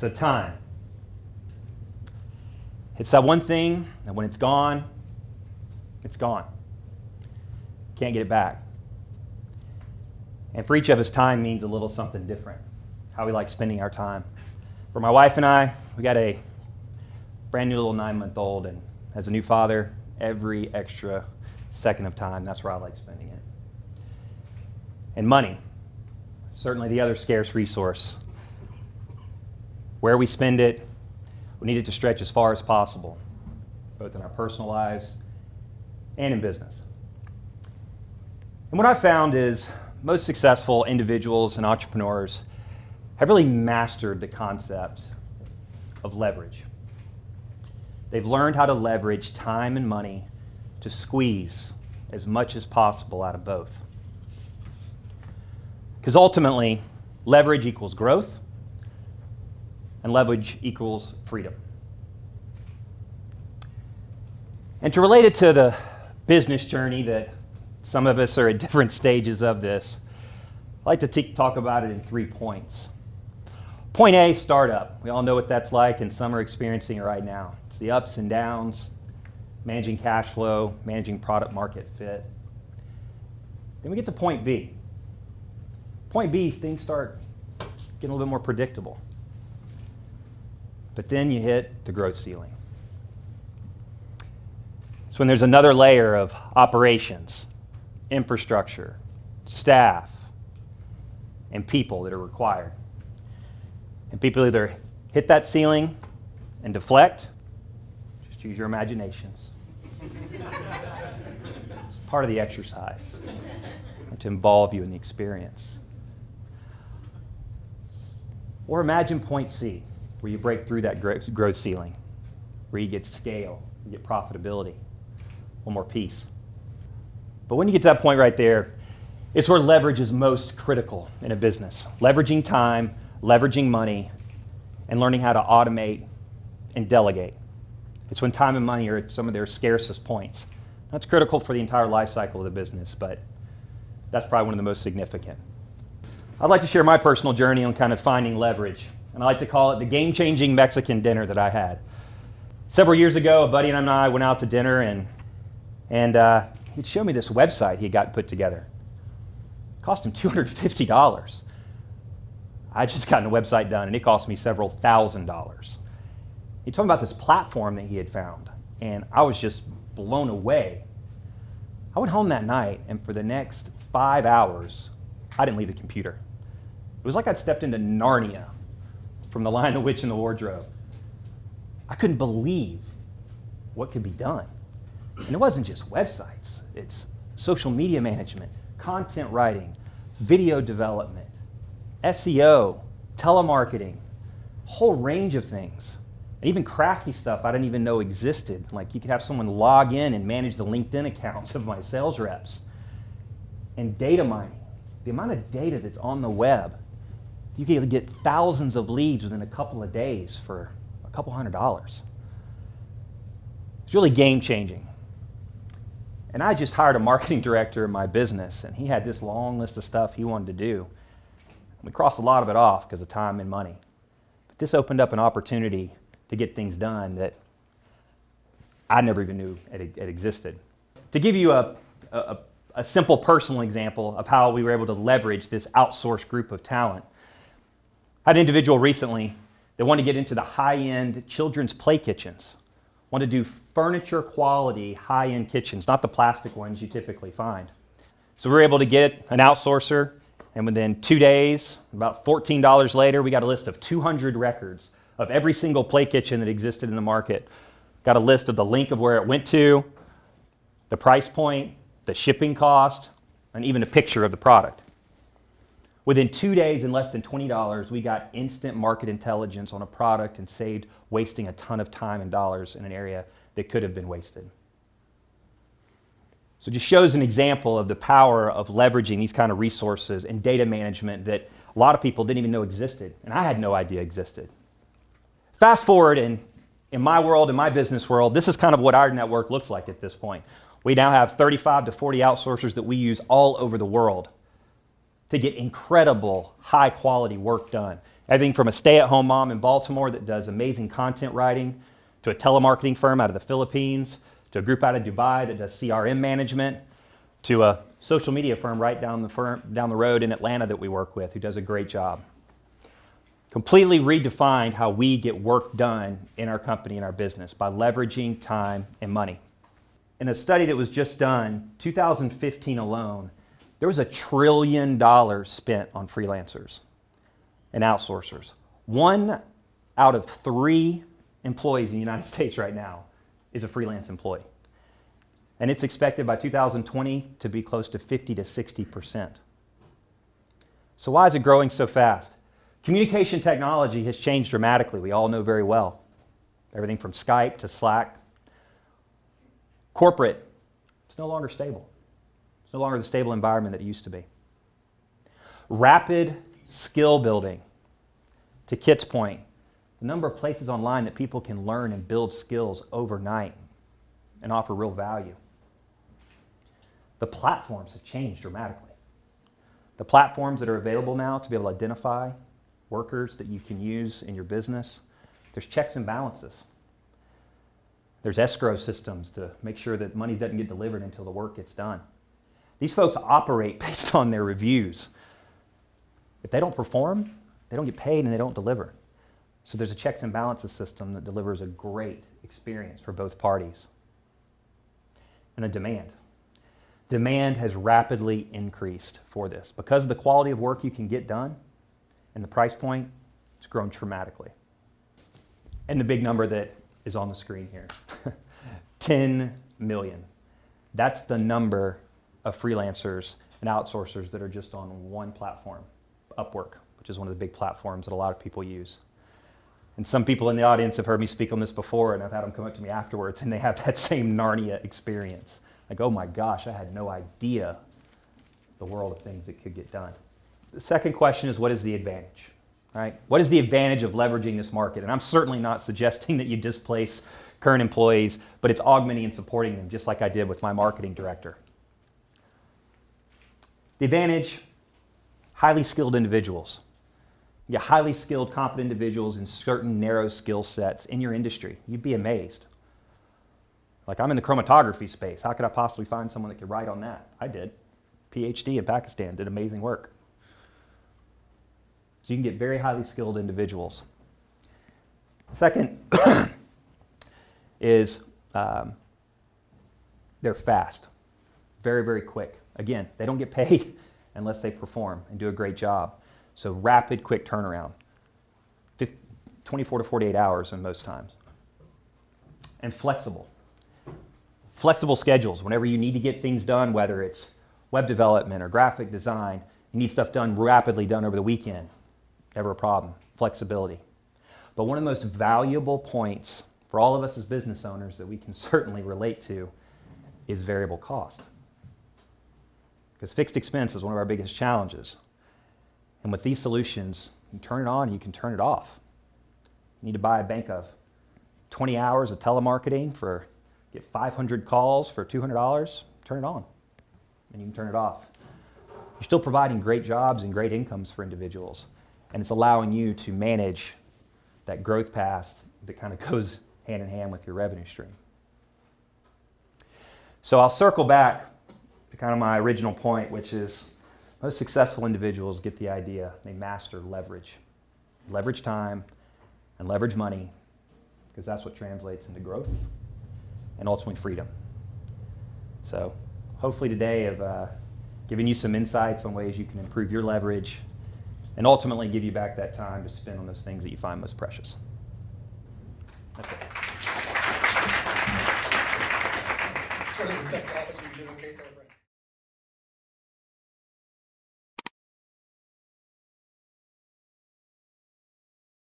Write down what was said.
So time. It's that one thing that when it's gone, it's gone. Can't get it back. And for each of us, time means a little something different, how we like spending our time. For my wife and I, we got a brand new little 9-month-old, and as a new father, every extra second of time, that's where I like spending it. And money, certainly the other scarce resource. Where we spend it, we need it to stretch as far as possible, both in our personal lives and in business. And what I've found is most successful individuals and entrepreneurs have really mastered the concept of leverage. They've learned how to leverage time and money to squeeze as much as possible out of both. Because ultimately, leverage equals growth, and leverage equals freedom. And to relate it to the business journey that some of us are at different stages of this, I like to talk about it in 3 points. Point A, startup. We all know what that's like, and some are experiencing it right now. It's the ups and downs, managing cash flow, managing product market fit. Then we get to point B. Point B, things start getting a little bit more predictable. But then you hit the growth ceiling. So when there's another layer of operations, infrastructure, staff, and people that are required. And people either hit that ceiling and deflect, just use your imaginations. It's part of the exercise, and to involve you in the experience. Or imagine point C, where you break through that growth ceiling, where you get scale, you get profitability, one more piece. But when you get to that point right there, it's where leverage is most critical in a business. Leveraging time, leveraging money, and learning how to automate and delegate. It's when time and money are at some of their scarcest points. That's critical for the entire life cycle of the business, but that's probably one of the most significant. I'd like to share my personal journey on kind of finding leverage, and I like to call it the game-changing Mexican dinner that I had. Several years ago, a buddy and I went out to dinner, and he'd show me this website he had gotten put together. It cost him $250. I just gotten a website done, and it cost me several $1,000s. He told me about this platform that he had found, and I was just blown away. I went home that night, and for the next 5 hours, I didn't leave the computer. It was like I'd stepped into Narnia from The Lion, the Witch, and the Wardrobe. I couldn't believe what could be done. And it wasn't just websites. It's social media management, content writing, video development, SEO, telemarketing, a whole range of things. And even crafty stuff I didn't even know existed. Like you could have someone log in and manage the LinkedIn accounts of my sales reps. And data mining. The amount of data that's on the web. You can get thousands of leads within a couple of days for a couple $100s. It's really game-changing. And I just hired a marketing director in my business, and he had this long list of stuff he wanted to do. We crossed a lot of it off because of time and money. But this opened up an opportunity to get things done that I never even knew it existed. To give you a simple personal example of how we were able to leverage this outsourced group of talent, I had an individual recently that wanted to get into the high-end children's play kitchens, wanted to do furniture quality high-end kitchens, not the plastic ones you typically find. So we were able to get an outsourcer, and within 2 days, about $14 later, we got a list of 200 records of every single play kitchen that existed in the market. Got a list of the link of where it went to, the price point, the shipping cost, and even a picture of the product. Within 2 days and less than $20, we got instant market intelligence on a product and saved wasting a ton of time and dollars in an area that could have been wasted. So it just shows an example of the power of leveraging these kind of resources and data management that a lot of people didn't even know existed, and I had no idea existed. Fast forward, and in my world, in my business world, this is kind of what our network looks like at this point. We now have 35 to 40 outsourcers that we use all over the world to get incredible high quality work done Everything from a stay-at-home mom in Baltimore that does amazing content writing, to a telemarketing firm out of the Philippines, to a group out of Dubai that does CRM management, to a social media firm right down the road in Atlanta that we work with who does a great job. Completely redefined how we get work done in our company and our business by leveraging time and money. In a study that was just done, 2015 alone, there was $1 trillion spent on freelancers and outsourcers. 1 out of 3 employees in the United States right now is a freelance employee. And it's expected by 2020 to be close to 50 to 60%. So why is it growing so fast? Communication technology has changed dramatically. We all know very well. Everything from Skype to Slack. Corporate, it's no longer stable. It's no longer the stable environment that it used to be. Rapid skill building. To Kit's point, the number of places online that people can learn and build skills overnight and offer real value. The platforms have changed dramatically. The platforms that are available now to be able to identify workers that you can use in your business, there's checks and balances. There's escrow systems to make sure that money doesn't get delivered until the work gets done. These folks operate based on their reviews. If they don't perform, they don't get paid and they don't deliver. So there's a checks and balances system that delivers a great experience for both parties. And a demand. Demand has rapidly increased for this. Because of the quality of work you can get done and the price point, it's grown dramatically. And the big number that is on the screen here, 10 million. That's the number of freelancers and outsourcers that are just on one platform, Upwork, which is one of the big platforms that a lot of people use. And some people in the audience have heard me speak on this before, and I've had them come up to me afterwards, and they have that same Narnia experience. Like, oh my gosh, I had no idea the world of things that could get done. The second question is, what is the advantage? Right? What is the advantage of leveraging this market? And I'm certainly not suggesting that you displace current employees, but it's augmenting and supporting them, just like I did with my marketing director. The advantage, highly skilled individuals. You get highly skilled, competent individuals in certain narrow skill sets in your industry. You'd be amazed. Like, I'm in the chromatography space. How could I possibly find someone that could write on that? I did. PhD in Pakistan, did amazing work. So you can get very highly skilled individuals. Second is they're fast, very, very quick. Again, they don't get paid unless they perform and do a great job. So rapid, quick turnaround, 24 to 48 hours in most times. And flexible. Flexible schedules. Whenever you need to get things done, whether it's web development or graphic design, you need stuff done rapidly, done over the weekend. Never a problem. Flexibility. But one of the most valuable points for all of us as business owners that we can certainly relate to is variable cost. Because fixed expense is one of our biggest challenges. And with these solutions, you can turn it on and you can turn it off. You need to buy a bank of 20 hours of telemarketing get 500 calls for $200, turn it on and you can turn it off. You're still providing great jobs and great incomes for individuals. And it's allowing you to manage that growth path that kind of goes hand in hand with your revenue stream. So I'll circle back to kind of my original point, which is most successful individuals get the idea. They master leverage. Leverage time and leverage money, because that's what translates into growth and ultimately freedom. So hopefully today I've given you some insights on ways you can improve your leverage and ultimately give you back that time to spend on those things that you find most precious. That's it. Sort of the technology, you okay there,